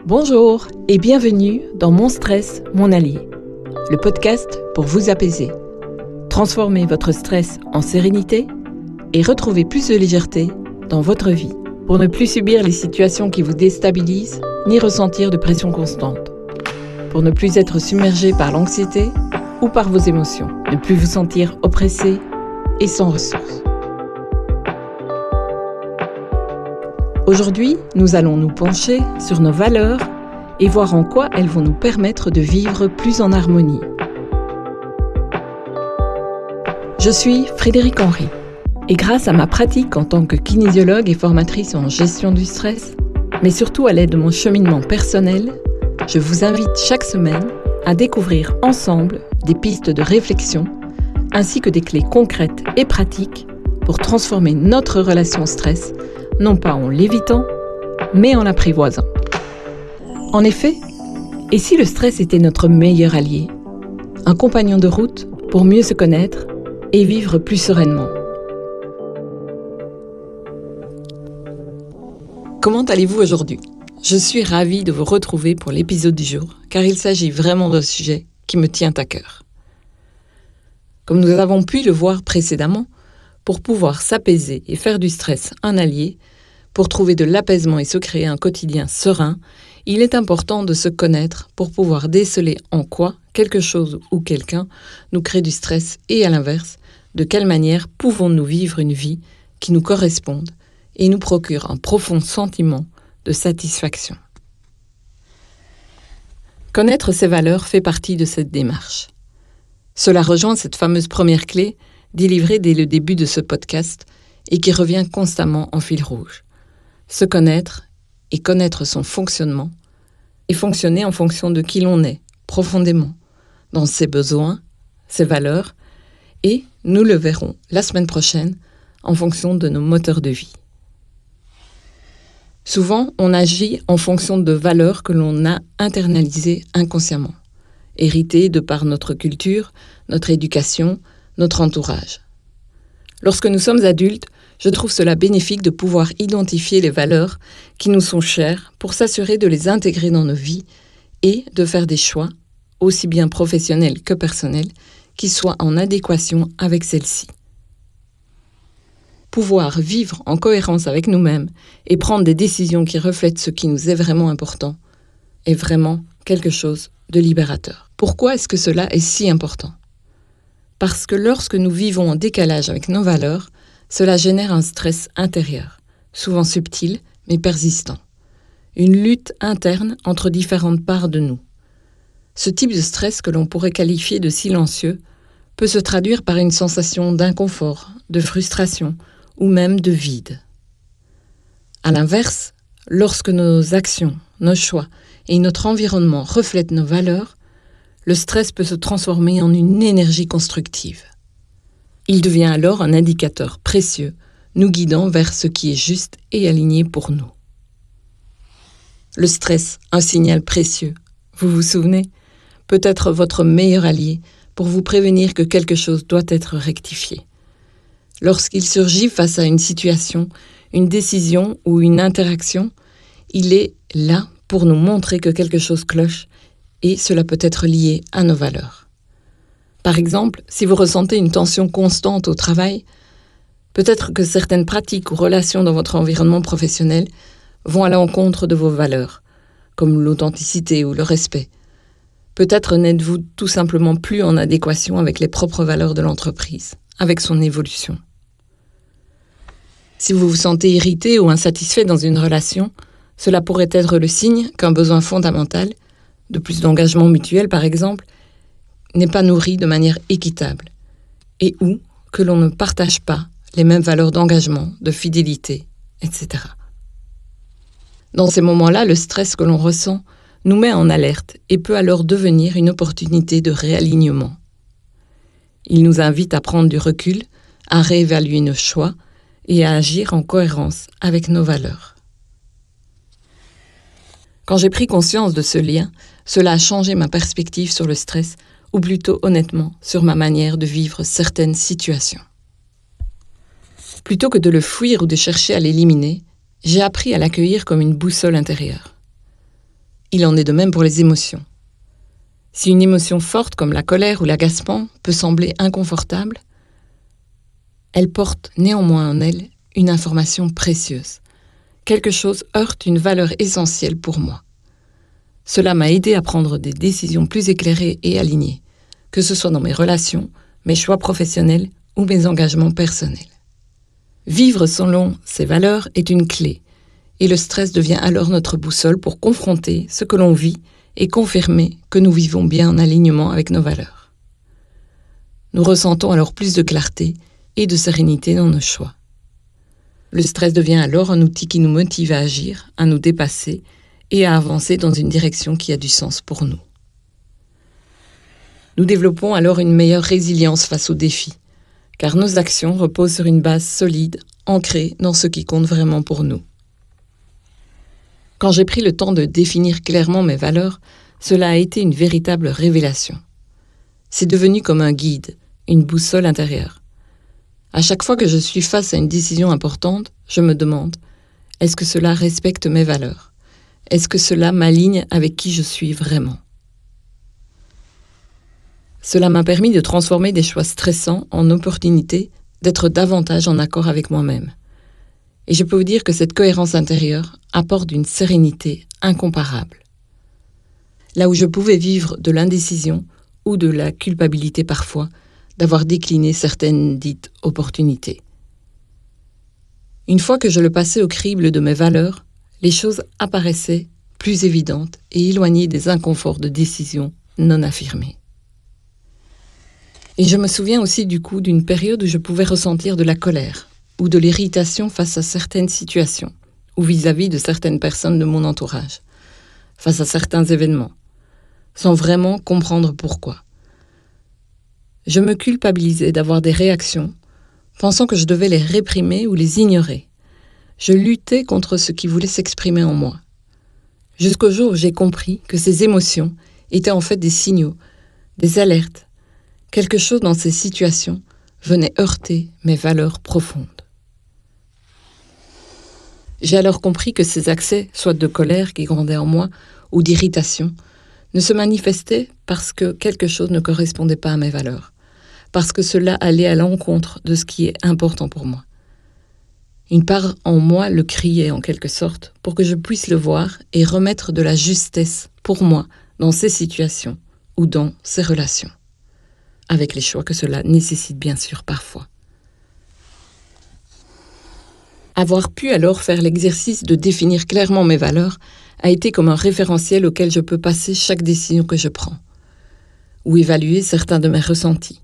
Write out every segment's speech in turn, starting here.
Bonjour et bienvenue dans Mon stress, mon allié, le podcast pour vous apaiser. Transformez votre stress en sérénité et retrouvez plus de légèreté dans votre vie pour ne plus subir les situations qui vous déstabilisent ni ressentir de pression constante. Pour ne plus être submergé par l'anxiété ou par vos émotions, ne plus vous sentir oppressé et sans ressources. Aujourd'hui, nous allons nous pencher sur nos valeurs et voir en quoi elles vont nous permettre de vivre plus en harmonie. Je suis Frédéric Henry et grâce à ma pratique en tant que kinésiologue et formatrice en gestion du stress, mais surtout à l'aide de mon cheminement personnel, je vous invite chaque semaine à découvrir ensemble des pistes de réflexion ainsi que des clés concrètes et pratiques pour transformer notre relation au stress, non pas en l'évitant, mais en l'apprivoisant. En effet, et si le stress était notre meilleur allié, un compagnon de route pour mieux se connaître et vivre plus sereinement? Comment allez-vous aujourd'hui? Je suis ravie de vous retrouver pour l'épisode du jour, car il s'agit vraiment d'un sujet qui me tient à cœur. Comme nous avons pu le voir précédemment, pour pouvoir s'apaiser et faire du stress un allié, pour trouver de l'apaisement et se créer un quotidien serein, il est important de se connaître pour pouvoir déceler en quoi quelque chose ou quelqu'un nous crée du stress et à l'inverse, de quelle manière pouvons-nous vivre une vie qui nous corresponde et nous procure un profond sentiment de satisfaction. Connaître ses valeurs fait partie de cette démarche. Cela rejoint cette fameuse première clé délivrée dès le début de ce podcast et qui revient constamment en fil rouge. Se connaître et connaître son fonctionnement et fonctionner en fonction de qui l'on est, profondément, dans ses besoins, ses valeurs et, nous le verrons la semaine prochaine, en fonction de nos moteurs de vie. Souvent, on agit en fonction de valeurs que l'on a internalisées inconsciemment, héritées de par notre culture, notre éducation, notre entourage. Lorsque nous sommes adultes, je trouve cela bénéfique de pouvoir identifier les valeurs qui nous sont chères pour s'assurer de les intégrer dans nos vies et de faire des choix, aussi bien professionnels que personnels, qui soient en adéquation avec celles-ci. Pouvoir vivre en cohérence avec nous-mêmes et prendre des décisions qui reflètent ce qui nous est vraiment important est vraiment quelque chose de libérateur. Pourquoi est-ce que cela est si important? Parce que lorsque nous vivons en décalage avec nos valeurs, cela génère un stress intérieur, souvent subtil mais persistant. Une lutte interne entre différentes parts de nous. Ce type de stress que l'on pourrait qualifier de silencieux peut se traduire par une sensation d'inconfort, de frustration ou même de vide. À l'inverse, lorsque nos actions, nos choix et notre environnement reflètent nos valeurs, le stress peut se transformer en une énergie constructive. Il devient alors un indicateur précieux, nous guidant vers ce qui est juste et aligné pour nous. Le stress, un signal précieux, vous vous souvenez, peut être votre meilleur allié pour vous prévenir que quelque chose doit être rectifié. Lorsqu'il surgit face à une situation, une décision ou une interaction, il est là pour nous montrer que quelque chose cloche et cela peut être lié à nos valeurs. Par exemple, si vous ressentez une tension constante au travail, peut-être que certaines pratiques ou relations dans votre environnement professionnel vont à l'encontre de vos valeurs, comme l'authenticité ou le respect. Peut-être n'êtes-vous tout simplement plus en adéquation avec les propres valeurs de l'entreprise, avec son évolution. Si vous vous sentez irrité ou insatisfait dans une relation, cela pourrait être le signe qu'un besoin fondamental, de plus d'engagement mutuel par exemple, n'est pas nourri de manière équitable et ou que l'on ne partage pas les mêmes valeurs d'engagement, de fidélité, etc. Dans ces moments-là, le stress que l'on ressent nous met en alerte et peut alors devenir une opportunité de réalignement. Il nous invite à prendre du recul, à réévaluer nos choix et à agir en cohérence avec nos valeurs. Quand j'ai pris conscience de ce lien, cela a changé ma perspective sur le stress, ou plutôt honnêtement sur ma manière de vivre certaines situations. Plutôt que de le fuir ou de chercher à l'éliminer, j'ai appris à l'accueillir comme une boussole intérieure. Il en est de même pour les émotions. Si une émotion forte comme la colère ou l'agacement peut sembler inconfortable, elle porte néanmoins en elle une information précieuse. Quelque chose heurte une valeur essentielle pour moi. Cela m'a aidé à prendre des décisions plus éclairées et alignées, que ce soit dans mes relations, mes choix professionnels ou mes engagements personnels. Vivre selon ces valeurs est une clé, et le stress devient alors notre boussole pour confronter ce que l'on vit et confirmer que nous vivons bien en alignement avec nos valeurs. Nous ressentons alors plus de clarté et de sérénité dans nos choix. Le stress devient alors un outil qui nous motive à agir, à nous dépasser et à avancer dans une direction qui a du sens pour nous. Nous développons alors une meilleure résilience face aux défis, car nos actions reposent sur une base solide, ancrée dans ce qui compte vraiment pour nous. Quand j'ai pris le temps de définir clairement mes valeurs, cela a été une véritable révélation. C'est devenu comme un guide, une boussole intérieure. À chaque fois que je suis face à une décision importante, je me demande, est-ce que cela respecte mes valeurs ? Est-ce que cela m'aligne avec qui je suis vraiment ? Cela m'a permis de transformer des choix stressants en opportunités d'être davantage en accord avec moi-même. Et je peux vous dire que cette cohérence intérieure apporte une sérénité incomparable. Là où je pouvais vivre de l'indécision ou de la culpabilité parfois, d'avoir décliné certaines dites opportunités. Une fois que je le passais au crible de mes valeurs, les choses apparaissaient plus évidentes et éloignées des inconforts de décisions non affirmées. Et je me souviens aussi du coup d'une période où je pouvais ressentir de la colère ou de l'irritation face à certaines situations ou vis-à-vis de certaines personnes de mon entourage, face à certains événements, sans vraiment comprendre pourquoi. Je me culpabilisais d'avoir des réactions, pensant que je devais les réprimer ou les ignorer. Je luttais contre ce qui voulait s'exprimer en moi. Jusqu'au jour où j'ai compris que ces émotions étaient en fait des signaux, des alertes. Quelque chose dans ces situations venait heurter mes valeurs profondes. J'ai alors compris que ces accès, soit de colère qui grondaient en moi, ou d'irritation, ne se manifestaient parce que quelque chose ne correspondait pas à mes valeurs, parce que cela allait à l'encontre de ce qui est important pour moi. Une part en moi le criait en quelque sorte pour que je puisse le voir et remettre de la justesse pour moi dans ces situations ou dans ces relations, avec les choix que cela nécessite bien sûr parfois. Avoir pu alors faire l'exercice de définir clairement mes valeurs a été comme un référentiel auquel je peux passer chaque décision que je prends, ou évaluer certains de mes ressentis.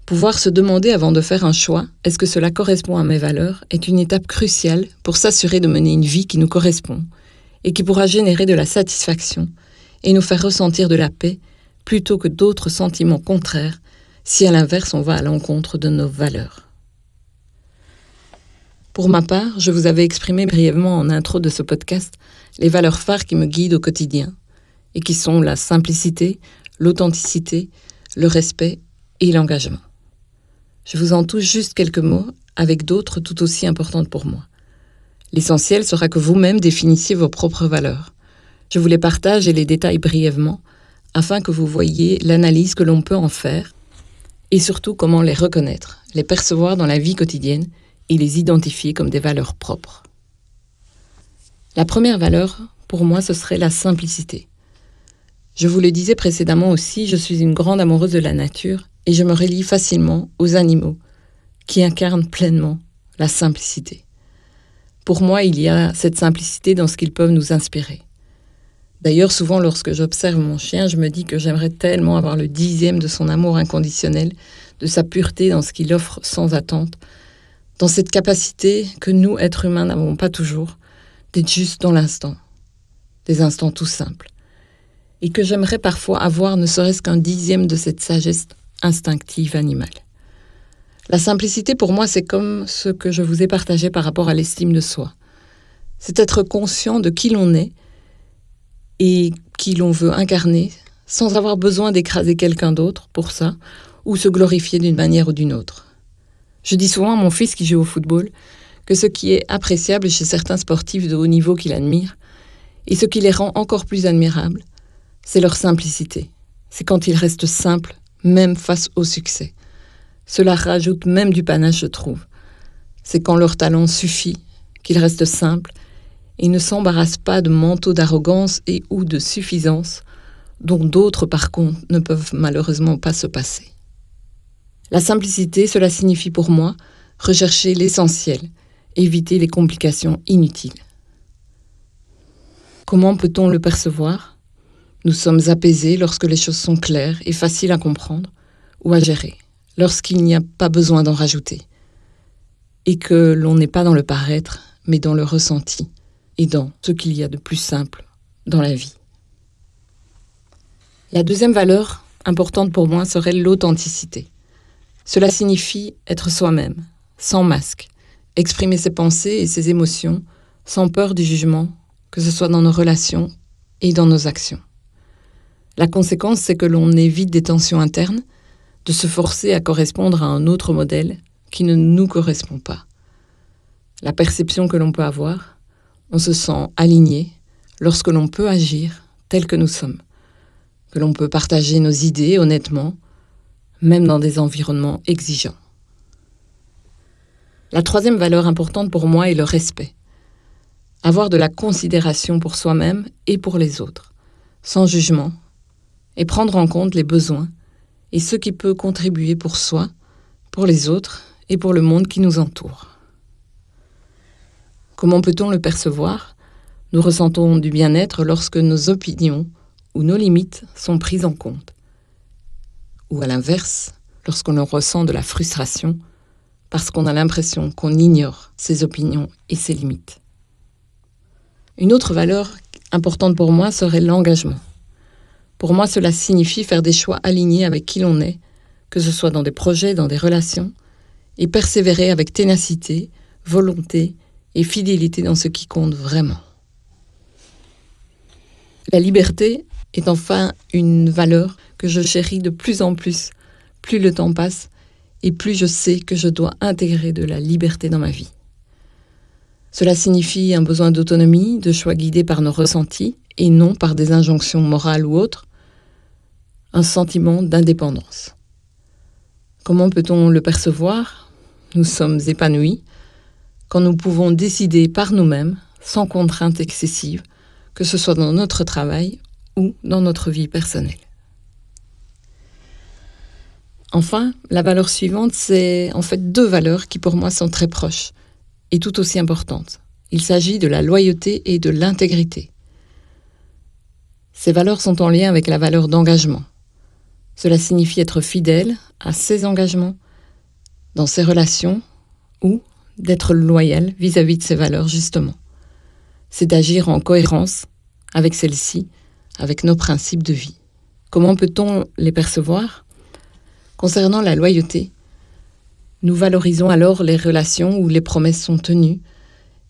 Pouvoir se demander avant de faire un choix, est-ce que cela correspond à mes valeurs, est une étape cruciale pour s'assurer de mener une vie qui nous correspond et qui pourra générer de la satisfaction et nous faire ressentir de la paix plutôt que d'autres sentiments contraires si à l'inverse on va à l'encontre de nos valeurs. Pour ma part, je vous avais exprimé brièvement en intro de ce podcast les valeurs phares qui me guident au quotidien et qui sont la simplicité, l'authenticité, le respect et l'engagement. Je vous en touche juste quelques mots avec d'autres tout aussi importantes pour moi. L'essentiel sera que vous-même définissiez vos propres valeurs. Je vous les partage et les détaille brièvement afin que vous voyiez l'analyse que l'on peut en faire et surtout comment les reconnaître, les percevoir dans la vie quotidienne et les identifier comme des valeurs propres. La première valeur, pour moi, ce serait la simplicité. Je vous le disais précédemment aussi, je suis une grande amoureuse de la nature et je me relie facilement aux animaux qui incarnent pleinement la simplicité. Pour moi, il y a cette simplicité dans ce qu'ils peuvent nous inspirer. D'ailleurs, souvent, lorsque j'observe mon chien, je me dis que j'aimerais tellement avoir le 10e de son amour inconditionnel, de sa pureté dans ce qu'il offre sans attente, dans cette capacité que nous, êtres humains, n'avons pas toujours, d'être juste dans l'instant, des instants tout simples, et que j'aimerais parfois avoir ne serait-ce qu'un 10e de cette sagesse instinctive animale. La simplicité, pour moi, c'est comme ce que je vous ai partagé par rapport à l'estime de soi. C'est être conscient de qui l'on est et qui l'on veut incarner, sans avoir besoin d'écraser quelqu'un d'autre pour ça, ou se glorifier d'une manière ou d'une autre. Je dis souvent à mon fils qui joue au football que ce qui est appréciable chez certains sportifs de haut niveau qu'il admire Et ce qui les rend encore plus admirables, c'est leur simplicité. C'est quand ils restent simples, même face au succès. Cela rajoute même du panache, je trouve. C'est quand leur talent suffit, qu'ils restent simples et ne s'embarrassent pas de manteaux d'arrogance et ou de suffisance dont d'autres, par contre, ne peuvent malheureusement pas se passer. La simplicité, cela signifie pour moi rechercher l'essentiel, éviter les complications inutiles. Comment peut-on le percevoir ? Nous sommes apaisés lorsque les choses sont claires et faciles à comprendre ou à gérer, lorsqu'il n'y a pas besoin d'en rajouter, et que l'on n'est pas dans le paraître, mais dans le ressenti et dans ce qu'il y a de plus simple dans la vie. La deuxième valeur importante pour moi serait l'authenticité. Cela signifie être soi-même, sans masque, exprimer ses pensées et ses émotions, sans peur du jugement, que ce soit dans nos relations et dans nos actions. La conséquence, c'est que l'on évite des tensions internes, de se forcer à correspondre à un autre modèle qui ne nous correspond pas. La perception que l'on peut avoir, on se sent aligné lorsque l'on peut agir tel que nous sommes, que l'on peut partager nos idées honnêtement, même dans des environnements exigeants. La troisième valeur importante pour moi est le respect. Avoir de la considération pour soi-même et pour les autres, sans jugement, et prendre en compte les besoins et ce qui peut contribuer pour soi, pour les autres et pour le monde qui nous entoure. Comment peut-on le percevoir ? Nous ressentons du bien-être lorsque nos opinions ou nos limites sont prises en compte. Ou à l'inverse, lorsqu'on ressent de la frustration parce qu'on a l'impression qu'on ignore ses opinions et ses limites. Une autre valeur importante pour moi serait l'engagement. Pour moi, cela signifie faire des choix alignés avec qui l'on est, que ce soit dans des projets, dans des relations, et persévérer avec ténacité, volonté et fidélité dans ce qui compte vraiment. La liberté est enfin une valeur que je chéris de plus en plus. Plus le temps passe et plus je sais que je dois intégrer de la liberté dans ma vie. Cela signifie un besoin d'autonomie, de choix guidés par nos ressentis et non par des injonctions morales ou autres, un sentiment d'indépendance. Comment peut-on le percevoir ? Nous sommes épanouis quand nous pouvons décider par nous-mêmes, sans contrainte excessive, que ce soit dans notre travail ou dans notre vie personnelle. Enfin, la valeur suivante, c'est en fait deux valeurs qui pour moi sont très proches et tout aussi importantes. Il s'agit de la loyauté et de l'intégrité. Ces valeurs sont en lien avec la valeur d'engagement. Cela signifie être fidèle à ses engagements, dans ses relations, ou d'être loyal vis-à-vis de ses valeurs, justement. C'est d'agir en cohérence avec celles-ci, avec nos principes de vie. Comment peut-on les percevoir ? Concernant la loyauté, nous valorisons alors les relations où les promesses sont tenues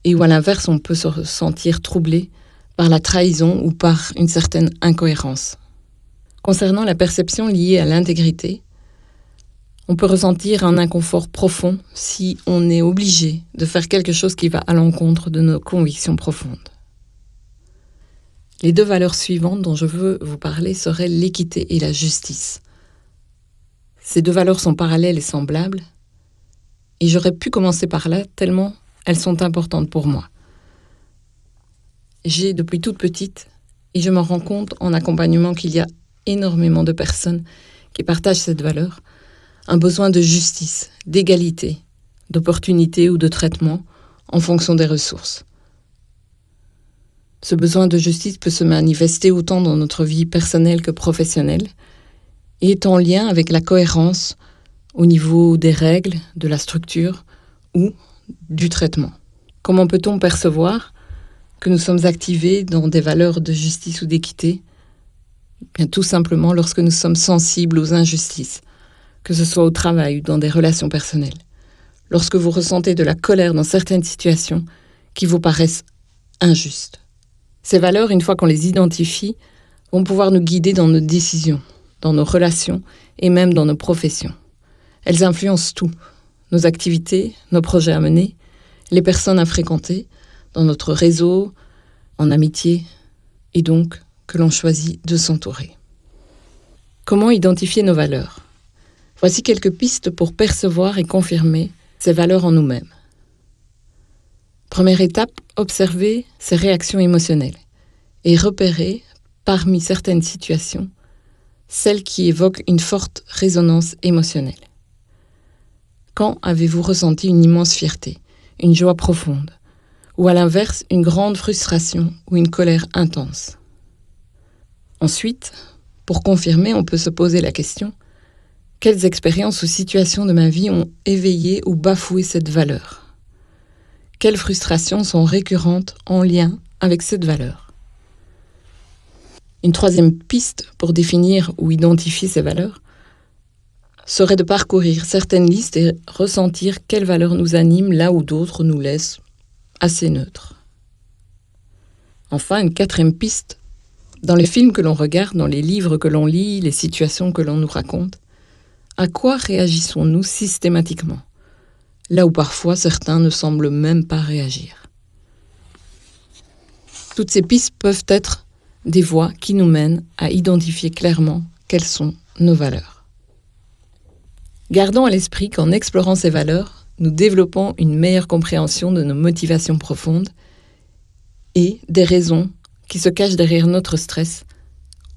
et où à l'inverse on peut se sentir troublé par la trahison ou par une certaine incohérence. Concernant la perception liée à l'intégrité, on peut ressentir un inconfort profond si on est obligé de faire quelque chose qui va à l'encontre de nos convictions profondes. Les deux valeurs suivantes dont je veux vous parler seraient l'équité et la justice. Ces deux valeurs sont parallèles et semblables, et j'aurais pu commencer par là tellement elles sont importantes pour moi. J'ai depuis toute petite, et je me rends compte en accompagnement qu'il y a énormément de personnes qui partagent cette valeur, un besoin de justice, d'égalité, d'opportunité ou de traitement en fonction des ressources. Ce besoin de justice peut se manifester autant dans notre vie personnelle que professionnelle et est en lien avec la cohérence au niveau des règles, de la structure ou du traitement. Comment peut-on percevoir que nous sommes activés dans des valeurs de justice ou d'équité ? Bien, tout simplement lorsque nous sommes sensibles aux injustices, que ce soit au travail ou dans des relations personnelles. Lorsque vous ressentez de la colère dans certaines situations qui vous paraissent injustes. Ces valeurs, une fois qu'on les identifie, vont pouvoir nous guider dans nos décisions, dans nos relations et même dans nos professions. Elles influencent tout, nos activités, nos projets à mener, les personnes à fréquenter, dans notre réseau, en amitié et donc que l'on choisit de s'entourer. Comment identifier nos valeurs ? Voici quelques pistes pour percevoir et confirmer ces valeurs en nous-mêmes. Première étape, observer ses réactions émotionnelles et repérer, parmi certaines situations, celles qui évoquent une forte résonance émotionnelle. Quand avez-vous ressenti une immense fierté, une joie profonde, ou à l'inverse, une grande frustration ou une colère intense ? Ensuite, pour confirmer, on peut se poser la question : quelles expériences ou situations de ma vie ont éveillé ou bafoué cette valeur ? Quelles frustrations sont récurrentes en lien avec cette valeur ? Une troisième piste pour définir ou identifier ces valeurs serait de parcourir certaines listes et ressentir quelles valeurs nous animent là où d'autres nous laissent assez neutres. Enfin, une quatrième piste, dans les films que l'on regarde, dans les livres que l'on lit, les situations que l'on nous raconte, à quoi réagissons-nous systématiquement ? Là où parfois certains ne semblent même pas réagir. Toutes ces pistes peuvent être des voies qui nous mènent à identifier clairement quelles sont nos valeurs. Gardons à l'esprit qu'en explorant ces valeurs, nous développons une meilleure compréhension de nos motivations profondes et des raisons qui se cachent derrière notre stress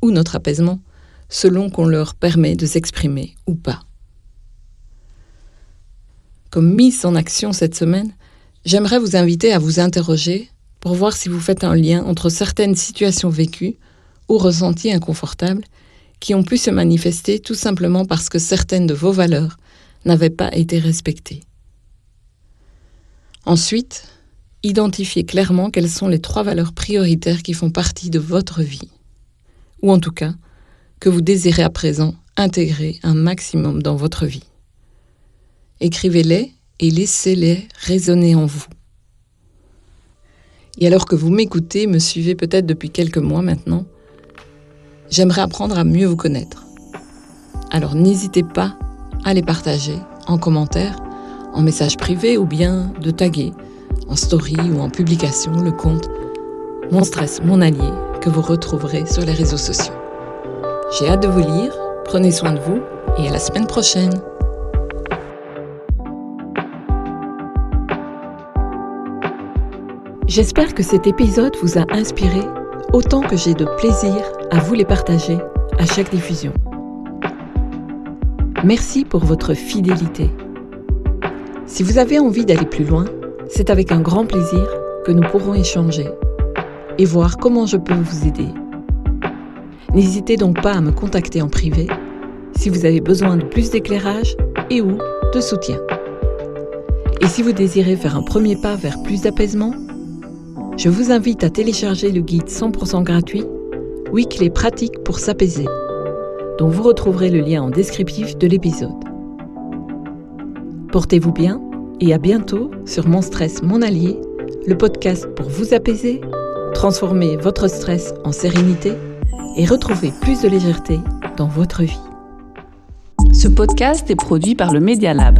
ou notre apaisement, selon qu'on leur permet de s'exprimer ou pas. Comme mise en action cette semaine, j'aimerais vous inviter à vous interroger pour voir si vous faites un lien entre certaines situations vécues ou ressenties inconfortables qui ont pu se manifester tout simplement parce que certaines de vos valeurs n'avaient pas été respectées. Ensuite, identifiez clairement quelles sont les 3 valeurs prioritaires qui font partie de votre vie, ou en tout cas, que vous désirez à présent intégrer un maximum dans votre vie. Écrivez-les et laissez-les résonner en vous. Et alors que vous m'écoutez, me suivez peut-être depuis quelques mois maintenant, j'aimerais apprendre à mieux vous connaître. Alors n'hésitez pas à les partager en commentaire, en message privé ou bien de taguer en story ou en publication le compte Mon Stress, Mon Allié que vous retrouverez sur les réseaux sociaux. J'ai hâte de vous lire, prenez soin de vous et à la semaine prochaine. J'espère que cet épisode vous a inspiré autant que j'ai de plaisir à vous les partager à chaque diffusion. Merci pour votre fidélité. Si vous avez envie d'aller plus loin, c'est avec un grand plaisir que nous pourrons échanger et voir comment je peux vous aider. N'hésitez donc pas à me contacter en privé si vous avez besoin de plus d'éclairage et ou de soutien. Et si vous désirez faire un premier pas vers plus d'apaisement, je vous invite à télécharger le guide 100% gratuit « Weekly pratique pour s'apaiser » dont vous retrouverez le lien en descriptif de l'épisode. Portez-vous bien et à bientôt sur Mon Stress, Mon Allié, le podcast pour vous apaiser, transformer votre stress en sérénité et retrouver plus de légèreté dans votre vie. Ce podcast est produit par le Media Lab.